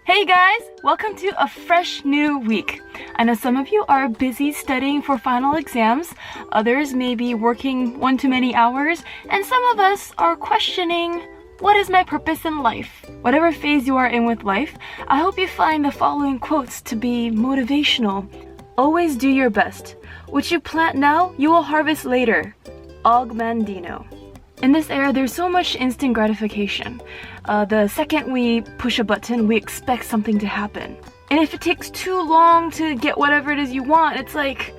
Hey guys! Welcome to a fresh new week. I know some of you are busy studying for final exams, others may be working one too many hours, and some of us are questioning, what is my purpose in life? Whatever phase you are in with life, I hope you find the following quotes to be motivational. Always do your best. What you plant now, you will harvest later. Mandino. In this era, there's so much instant gratification. The second we push a button, we expect something to happen. And if it takes too long to get whatever it is you want, it's like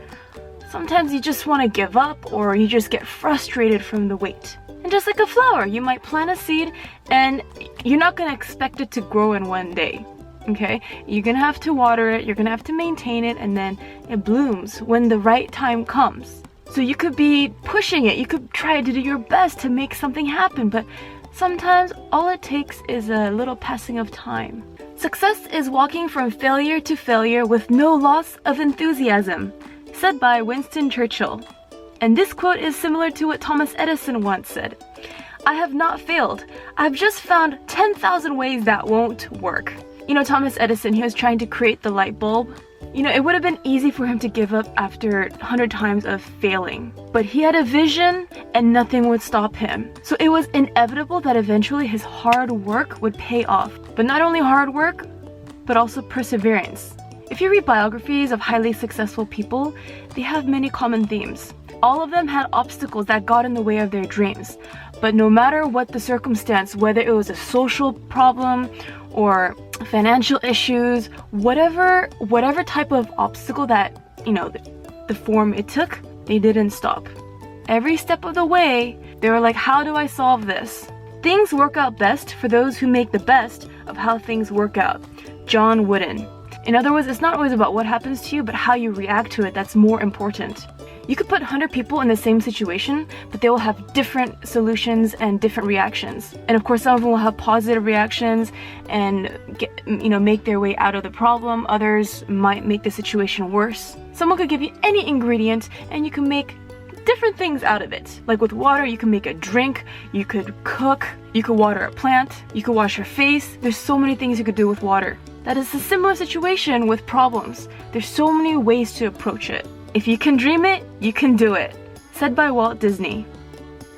sometimes you just want to give up or you just get frustrated from the wait. And just like a flower, you might plant a seed and you're not going to expect it to grow in one day. Okay? You're going to have to water it, you're going to have to maintain it, and then it blooms when the right time comes. So you could be pushing it, you could try to do your best to make something happen, but sometimes all it takes is a little passing of time. Success is walking from failure to failure with no loss of enthusiasm, said by Winston Churchill. And this quote is similar to what Thomas Edison once said. I have not failed. I've just found 10,000 ways that won't work. You know, Thomas Edison, he was trying to create the light bulb. You know, it would have been easy for him to give up after 100 times of failing. But he had a vision and nothing would stop him. So it was inevitable that eventually his hard work would pay off. But not only hard work, but also perseverance. If you read biographies of highly successful people, they have many common themes. All of them had obstacles that got in the way of their dreams. But no matter what the circumstance, whether it was a social problem or financial issues, whatever type of obstacle that, the form it took, they didn't stop. Every step of the way, they were like, how do I solve this? Things work out best for those who make the best of how things work out. John Wooden. In other words, it's not always about what happens to you, but how you react to it that's more important. You could put 100 people in the same situation, but they will have different solutions and different reactions. And of course, some of them will have positive reactions and make their way out of the problem. Others might make the situation worse. Someone could give you any ingredient and you can make different things out of it. Like with water, you can make a drink, you could cook, you could water a plant, you could wash your face. There's so many things you could do with water. That is a similar situation with problems. There's so many ways to approach it. If you can dream it, you can do it. Said by Walt Disney.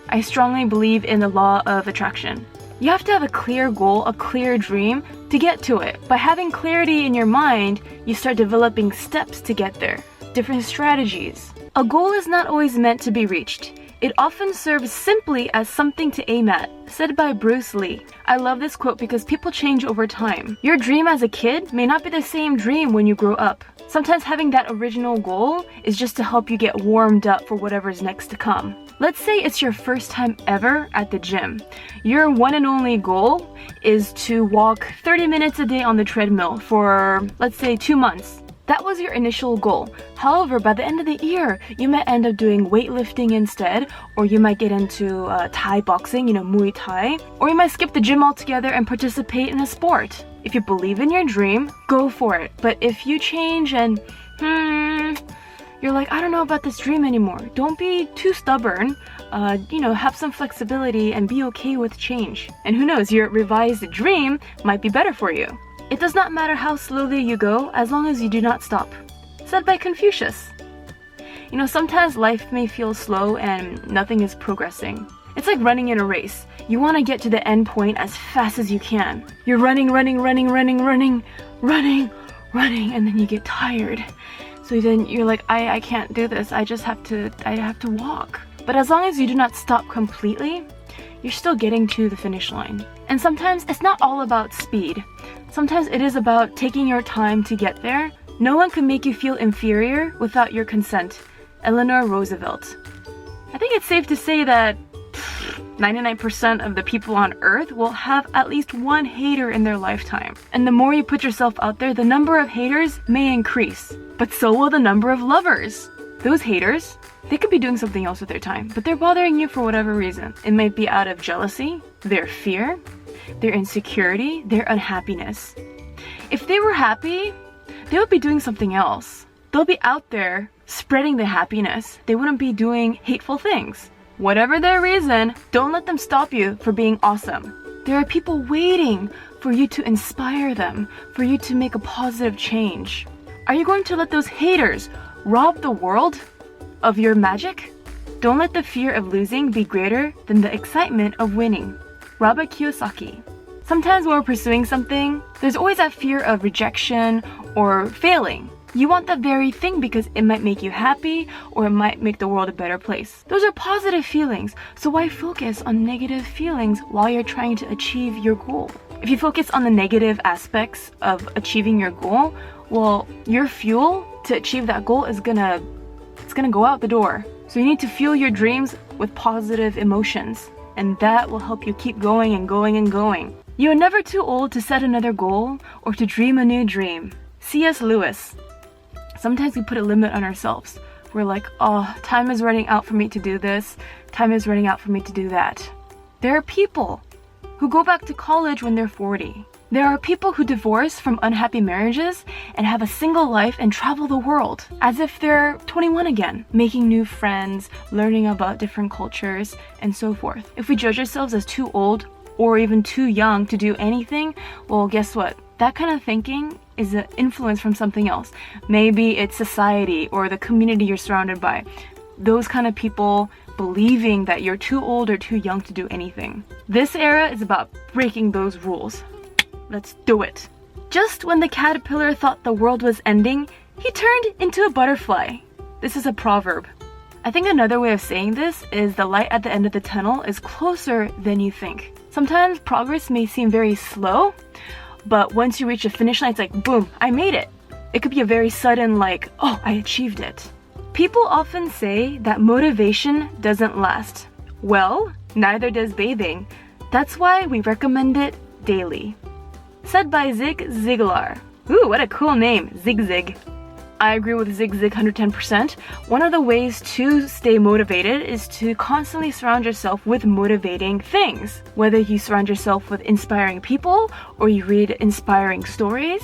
I strongly believe in the law of attraction. You have to have a clear goal, a clear dream to get to it. By having clarity in your mind, you start developing steps to get there, different strategies. A goal is not always meant to be reached. It often serves simply as something to aim at, said by Bruce Lee. I love this quote because people change over time. Your dream as a kid may not be the same dream when you grow up. Sometimes having that original goal is just to help you get warmed up for whatever's next to come. Let's say it's your first time ever at the gym. Your one and only goal is to walk 30 minutes a day on the treadmill for, let's say, 2 months. That was your initial goal. However, by the end of the year, you might end up doing weightlifting instead, or you might get into Thai boxing, Muay Thai, or you might skip the gym altogether and participate in a sport. If you believe in your dream, go for it. But if you change and, you're like, I don't know about this dream anymore, don't be too stubborn. Have some flexibility and be okay with change. And who knows, your revised dream might be better for you. It does not matter how slowly you go as long as you do not stop. Said by Confucius. Sometimes life may feel slow and nothing is progressing. It's like running in a race. You want to get to the end point as fast as you can. You're running, and then you get tired. So then you're like, I can't do this. I have to walk. But as long as you do not stop completely, you're still getting to the finish line. And sometimes it's not all about speed. Sometimes it is about taking your time to get there. No one can make you feel inferior without your consent. Eleanor Roosevelt. I think it's safe to say that 99% of the people on Earth will have at least one hater in their lifetime. And the more you put yourself out there, the number of haters may increase. But so will the number of lovers. Those haters, they could be doing something else with their time, but they're bothering you for whatever reason. It might be out of jealousy, their fear, their insecurity, their unhappiness. If they were happy, they would be doing something else. They'll be out there spreading the happiness. They wouldn't be doing hateful things. Whatever their reason, don't let them stop you for being awesome. There are people waiting for you to inspire them, for you to make a positive change. Are you going to let those haters rob the world of your magic? Don't let the fear of losing be greater than the excitement of winning. Robert Kiyosaki. Sometimes when we're pursuing something, there's always that fear of rejection or failing. You want that very thing because it might make you happy or it might make the world a better place. Those are positive feelings, so why focus on negative feelings while you're trying to achieve your goal? If you focus on the negative aspects of achieving your goal, well, your fuel to achieve that goal is gonna go out the door. So you need to fuel your dreams with positive emotions, and that will help you keep going and going and going. You are never too old to set another goal or to dream a new dream. C.S. Lewis. Sometimes we put a limit on ourselves. We're like, oh, time is running out for me to do this. Time is running out for me to do that. There are people who go back to college when they're 40. There are people who divorce from unhappy marriages and have a single life and travel the world as if they're 21 again, making new friends, learning about different cultures, and so forth. If we judge ourselves as too old or even too young to do anything, well, guess what? That kind of thinking is an influence from something else. Maybe it's society or the community you're surrounded by. Those kind of people believing that you're too old or too young to do anything. This era is about breaking those rules. Let's do it. Just when the caterpillar thought the world was ending, he turned into a butterfly. This is a proverb. I think another way of saying this is the light at the end of the tunnel is closer than you think. Sometimes progress may seem very slow, but once you reach the finish line, it's like, boom, I made it. It could be a very sudden, like, oh, I achieved it. People often say that motivation doesn't last. Well, neither does bathing. That's why we recommend it daily. Said by Zig Ziglar. Ooh, what a cool name, Zig Zig. I agree with Zig Zig 110%. One of the ways to stay motivated is to constantly surround yourself with motivating things. Whether you surround yourself with inspiring people, or you read inspiring stories,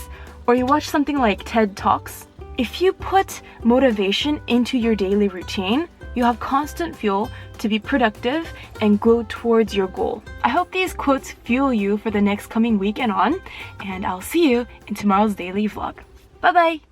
or you watch something like TED Talks. If you put motivation into your daily routine, you have constant fuel to be productive and go towards your goal. I hope these quotes fuel you for the next coming week and on, and I'll see you in tomorrow's daily vlog. Bye bye!